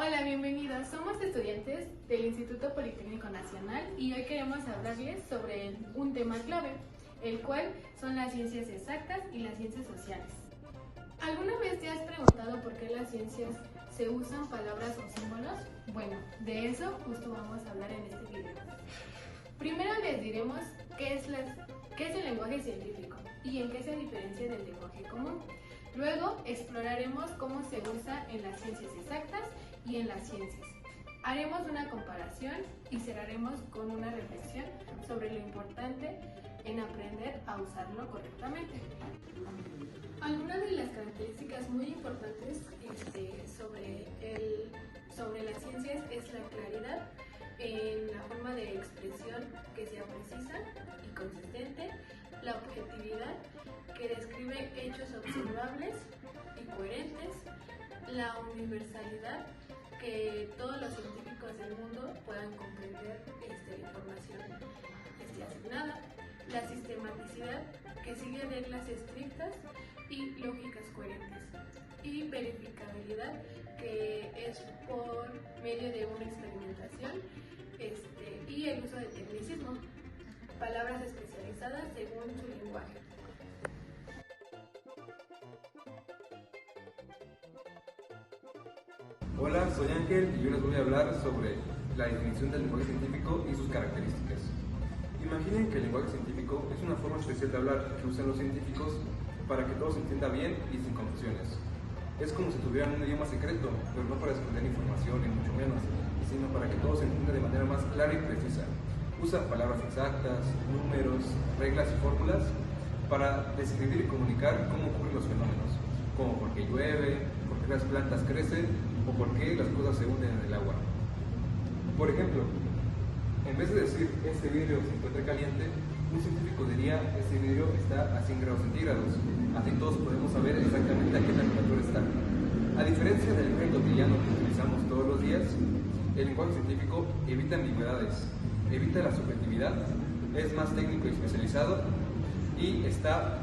Hola, bienvenidos. Somos estudiantes del Instituto Politécnico Nacional y hoy queremos hablarles sobre un tema clave, el cual son las ciencias exactas y las ciencias sociales. ¿Alguna vez te has preguntado por qué en las ciencias se usan palabras o símbolos? Bueno, de eso justo vamos a hablar en este video. Primero les diremos qué es el lenguaje científico y en qué se diferencia del lenguaje común. Luego exploraremos cómo se usa en las ciencias exactas y en las ciencias. Haremos una comparación y cerraremos con una reflexión sobre lo importante en aprender a usarlo correctamente. Algunas de las características muy importantes sobre las ciencias es la claridad en la forma de expresión que sea precisa y consistente, la objetividad que describe hechos observables y coherentes, la universalidad que todos los científicos del mundo puedan comprender la información asignada, la sistematicidad que sigue reglas estrictas y lógicas coherentes, y verificabilidad que es por medio de una experimentación y el uso de tecnicismo, palabras especializadas según su lenguaje. Hola, soy Ángel y yo les voy a hablar sobre la definición del lenguaje científico y sus características. Imaginen que el lenguaje científico es una forma especial de hablar que usan los científicos para que todo se entienda bien y sin confusiones. Es como si tuvieran un idioma secreto, pero no para esconder información ni mucho menos, sino para que todo se entienda de manera más clara y precisa. Usan palabras exactas, números, reglas y fórmulas para describir y comunicar cómo ocurren los fenómenos, como por qué llueve, por qué las plantas crecen o por qué las cosas se hunden en el agua. Por ejemplo, en vez de decir este vidrio se encuentra caliente, un científico diría este vidrio está a 100 grados centígrados. Así todos podemos saber exactamente a qué temperatura está. A diferencia del lenguaje cotidiano que utilizamos todos los días, el lenguaje científico evita ambigüedades, evita la subjetividad, es más técnico y especializado y está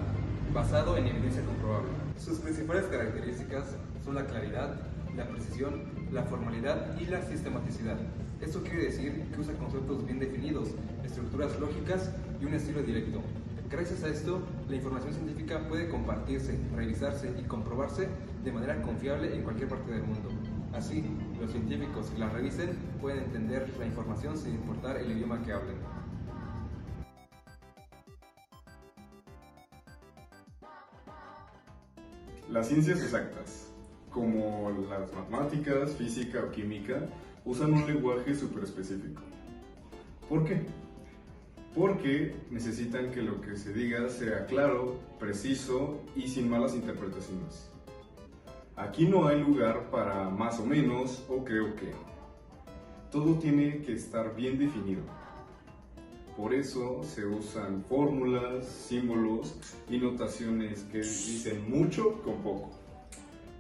basado en evidencia comprobable. Sus principales características son la claridad, la precisión, la formalidad y la sistematicidad. Esto quiere decir que usa conceptos bien definidos, estructuras lógicas y un estilo directo. Gracias a esto, la información científica puede compartirse, revisarse y comprobarse de manera confiable en cualquier parte del mundo. Así, los científicos que la revisen pueden entender la información sin importar el idioma que hablen. Las ciencias exactas, como las matemáticas, física o química, usan un lenguaje súper específico. ¿Por qué? Porque necesitan que lo que se diga sea claro, preciso y sin malas interpretaciones. Aquí no hay lugar para más o menos o creo que. Todo tiene que estar bien definido. Por eso se usan fórmulas, símbolos y notaciones que dicen mucho con poco.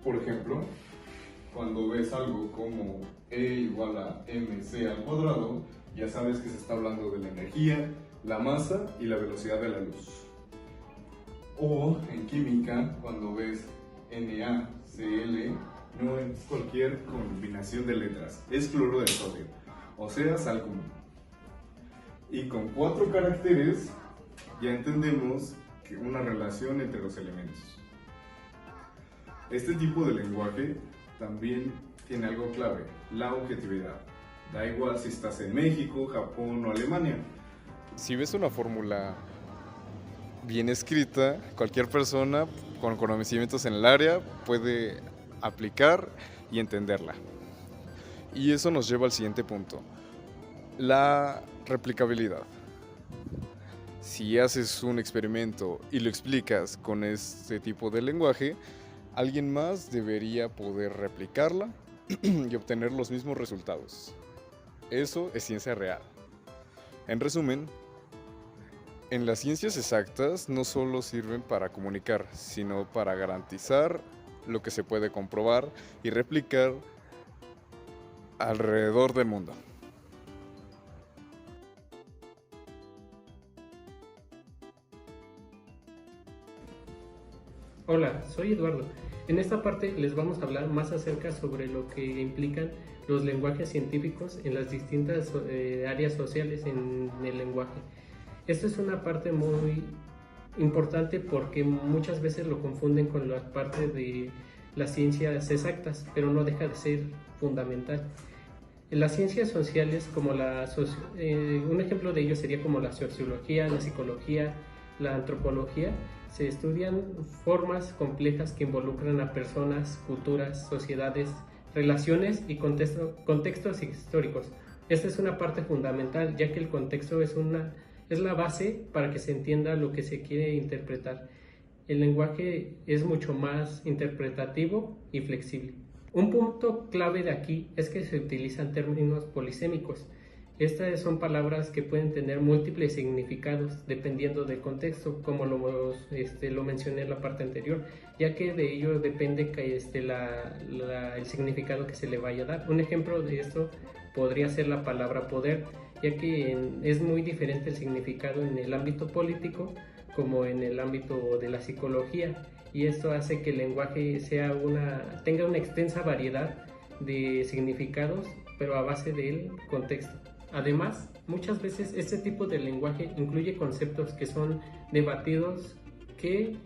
Por ejemplo, cuando ves algo como E igual a mc al cuadrado, ya sabes que se está hablando de la energía, la masa y la velocidad de la luz. O en química, cuando ves NaCl, no es cualquier combinación de letras, es cloruro de sodio, o sea, sal común. Y con 4 caracteres ya entendemos que una relación entre los elementos. Este tipo de lenguaje también tiene algo clave, la objetividad. Da igual si estás en México, Japón o Alemania. Si ves una fórmula bien escrita, cualquier persona con conocimientos en el área puede aplicar y entenderla. Y eso nos lleva al siguiente punto, la replicabilidad. Si haces un experimento y lo explicas con este tipo de lenguaje, alguien más debería poder replicarla y obtener los mismos resultados. Eso es ciencia real. En resumen, en las ciencias exactas no solo sirven para comunicar, sino para garantizar lo que se puede comprobar y replicar alrededor del mundo. Hola, soy Eduardo En esta parte les vamos a hablar más acerca sobre lo que implican los lenguajes científicos en las distintas áreas sociales en el lenguaje. Esto es una parte muy importante porque muchas veces lo confunden con la parte de las ciencias exactas, pero no deja de ser fundamental. En las ciencias sociales, como un ejemplo de ello sería como la sociología, la psicología, la antropología, se estudian formas complejas que involucran a personas, culturas, sociedades, relaciones y contextos históricos. Esta es una parte fundamental, ya que el contexto es la base para que se entienda lo que se quiere interpretar. El lenguaje es mucho más interpretativo y flexible. Un punto clave de aquí es que se utilizan términos polisémicos. Estas son palabras que pueden tener múltiples significados dependiendo del contexto, como lo mencioné en la parte anterior, ya que de ello depende el significado que se le vaya a dar. Un ejemplo de esto podría ser la palabra poder, ya que es muy diferente el significado en el ámbito político como en el ámbito de la psicología, y esto hace que el lenguaje tenga una extensa variedad de significados, pero a base del contexto. Además, muchas veces este tipo de lenguaje incluye conceptos que son debatidos, que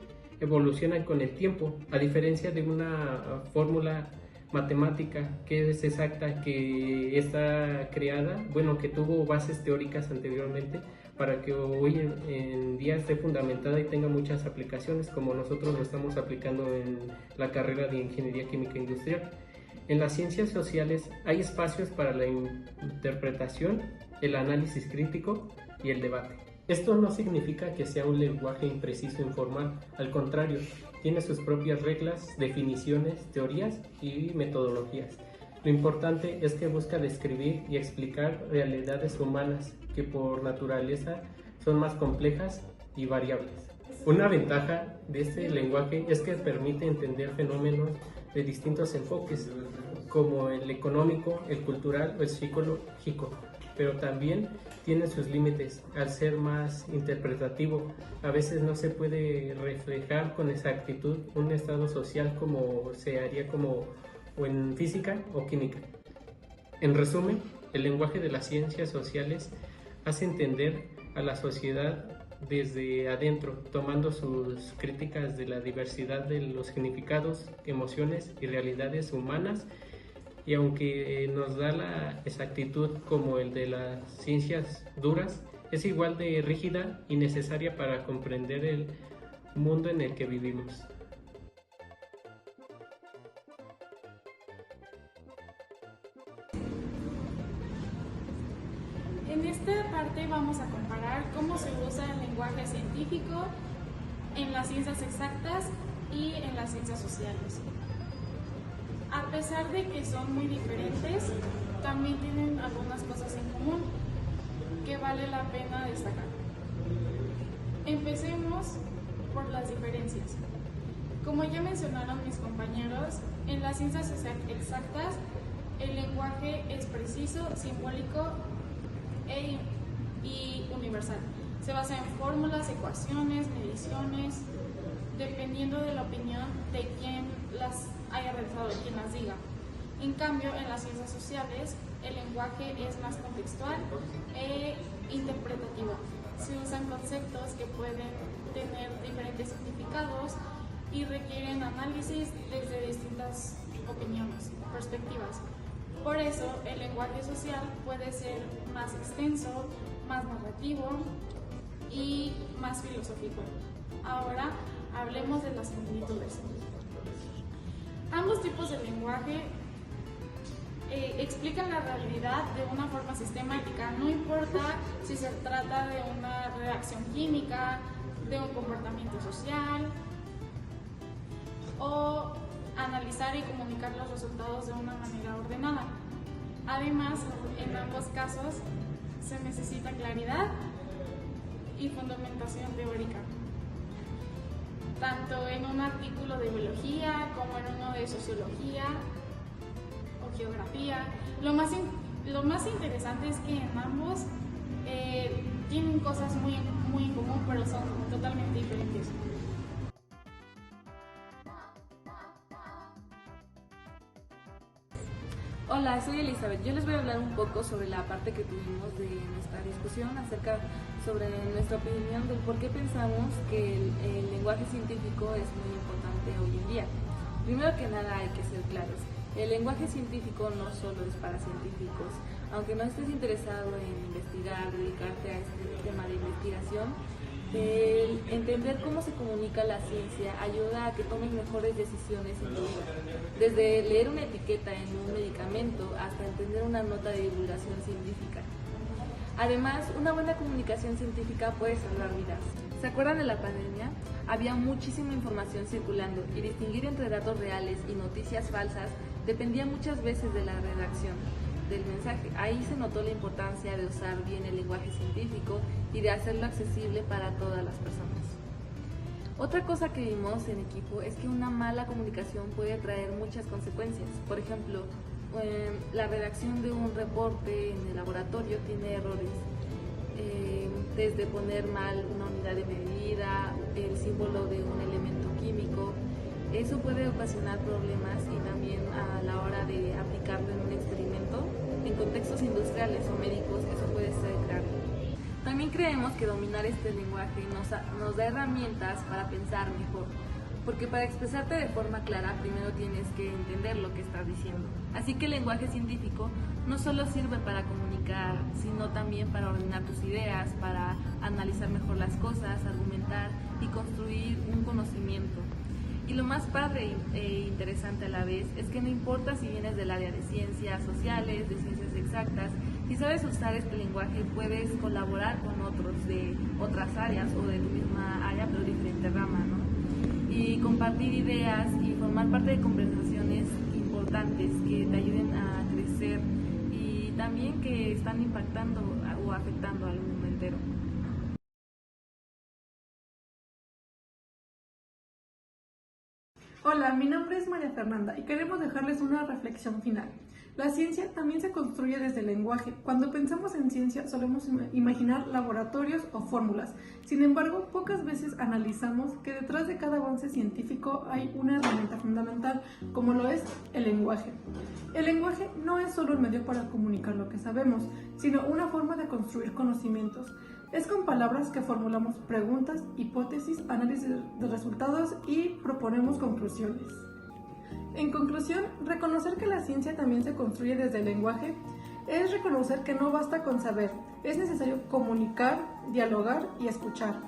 evolucionan con el tiempo, a diferencia de una fórmula matemática que es exacta, que está creada, que tuvo bases teóricas anteriormente, para que hoy en día esté fundamentada y tenga muchas aplicaciones, como nosotros lo estamos aplicando en la carrera de Ingeniería Química Industrial. En las ciencias sociales hay espacios para la interpretación, el análisis crítico y el debate. Esto no significa que sea un lenguaje impreciso e informal, al contrario, tiene sus propias reglas, definiciones, teorías y metodologías. Lo importante es que busca describir y explicar realidades humanas que por naturaleza son más complejas y variables. Una ventaja de este lenguaje es que permite entender fenómenos de distintos enfoques, como el económico, el cultural o el psicológico, pero también tiene sus límites al ser más interpretativo. A veces no se puede reflejar con exactitud un estado social como se haría o en física o química. En resumen, el lenguaje de las ciencias sociales hace entender a la sociedad desde adentro, tomando sus críticas de la diversidad de los significados, emociones y realidades humanas, y aunque nos da la exactitud como el de las ciencias duras, es igual de rígida y necesaria para comprender el mundo en el que vivimos. En esta parte vamos a comparar cómo se usa el lenguaje científico en las ciencias exactas y en las ciencias sociales. A pesar de que son muy diferentes, también tienen algunas cosas en común que vale la pena destacar. Empecemos por las diferencias. Como ya mencionaron mis compañeros, en las ciencias exactas el lenguaje es preciso, simbólico y universal. Se basa en fórmulas, ecuaciones, mediciones, dependiendo de la opinión de quien las haya realizado, de quien las diga. En cambio, en las ciencias sociales, el lenguaje es más contextual e interpretativo. Se usan conceptos que pueden tener diferentes significados y requieren análisis desde distintas opiniones, perspectivas. Por eso, el lenguaje social puede ser más extenso, más narrativo y más filosófico. Ahora, hablemos de las similitudes. Ambos tipos de lenguaje explican la realidad de una forma sistemática, no importa si se trata de una reacción química, de un comportamiento social, o analizar y comunicar los resultados de una manera ordenada. Además, en ambos casos se necesita claridad y fundamentación teórica, tanto en un artículo de biología como en uno de sociología o geografía. Lo más interesante es que en ambos tienen cosas muy en común, pero son totalmente diferentes. Hola, soy Elizabeth. Yo les voy a hablar un poco sobre la parte que tuvimos de nuestra discusión acerca sobre nuestra opinión del por qué pensamos que el lenguaje científico es muy importante hoy en día. Primero que nada hay que ser claros. El lenguaje científico no solo es para científicos. Aunque no estés interesado en investigar, dedicarte a este tema de investigación, el entender cómo se comunica la ciencia ayuda a que tomes mejores decisiones en tu vida. Desde leer una etiqueta en un medicamento hasta entender una nota de divulgación científica. Además, una buena comunicación científica puede salvar vidas. ¿Se acuerdan de la pandemia? Había muchísima información circulando y distinguir entre datos reales y noticias falsas dependía muchas veces de la redacción del mensaje. Ahí se notó la importancia de usar bien el lenguaje científico y de hacerlo accesible para todas las personas. Otra cosa que vimos en equipo es que una mala comunicación puede traer muchas consecuencias. Por ejemplo, la redacción de un reporte en el laboratorio tiene errores, desde poner mal una unidad de medida, el símbolo de un elemento químico. Eso puede ocasionar problemas y también a la hora de aplicarlo en un experimento, en contextos industriales o médicos, eso puede ser grave. También creemos que dominar este lenguaje nos da herramientas para pensar mejor, porque para expresarte de forma clara primero tienes que entender lo que estás diciendo. Así que el lenguaje científico no solo sirve para comunicar, sino también para ordenar tus ideas, para analizar mejor las cosas, argumentar y construir un conocimiento. Y lo más padre e interesante a la vez es que no importa si vienes del área de ciencias sociales, de ciencias exactas, si sabes usar este lenguaje puedes colaborar con otros de otras áreas o de tu misma área pero diferente rama, ¿no? Y compartir ideas y formar parte de conversaciones importantes que te ayuden a crecer y también que están impactando o afectando al mundo entero. Hola, mi nombre es María Fernanda y queremos dejarles una reflexión final. La ciencia también se construye desde el lenguaje. Cuando pensamos en ciencia solemos imaginar laboratorios o fórmulas. Sin embargo, pocas veces analizamos que detrás de cada avance científico hay una herramienta fundamental, como lo es el lenguaje. El lenguaje no es solo el medio para comunicar lo que sabemos, sino una forma de construir conocimientos. Es con palabras que formulamos preguntas, hipótesis, análisis de resultados y proponemos conclusiones. En conclusión, reconocer que la ciencia también se construye desde el lenguaje es reconocer que no basta con saber, es necesario comunicar, dialogar y escuchar.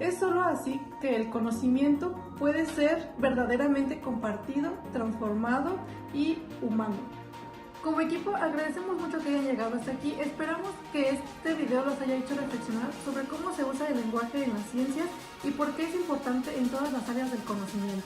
Es solo así que el conocimiento puede ser verdaderamente compartido, transformado y humano. Como equipo agradecemos mucho que hayan llegado hasta aquí, esperamos que este video los haya hecho reflexionar sobre cómo se usa el lenguaje en las ciencias y por qué es importante en todas las áreas del conocimiento.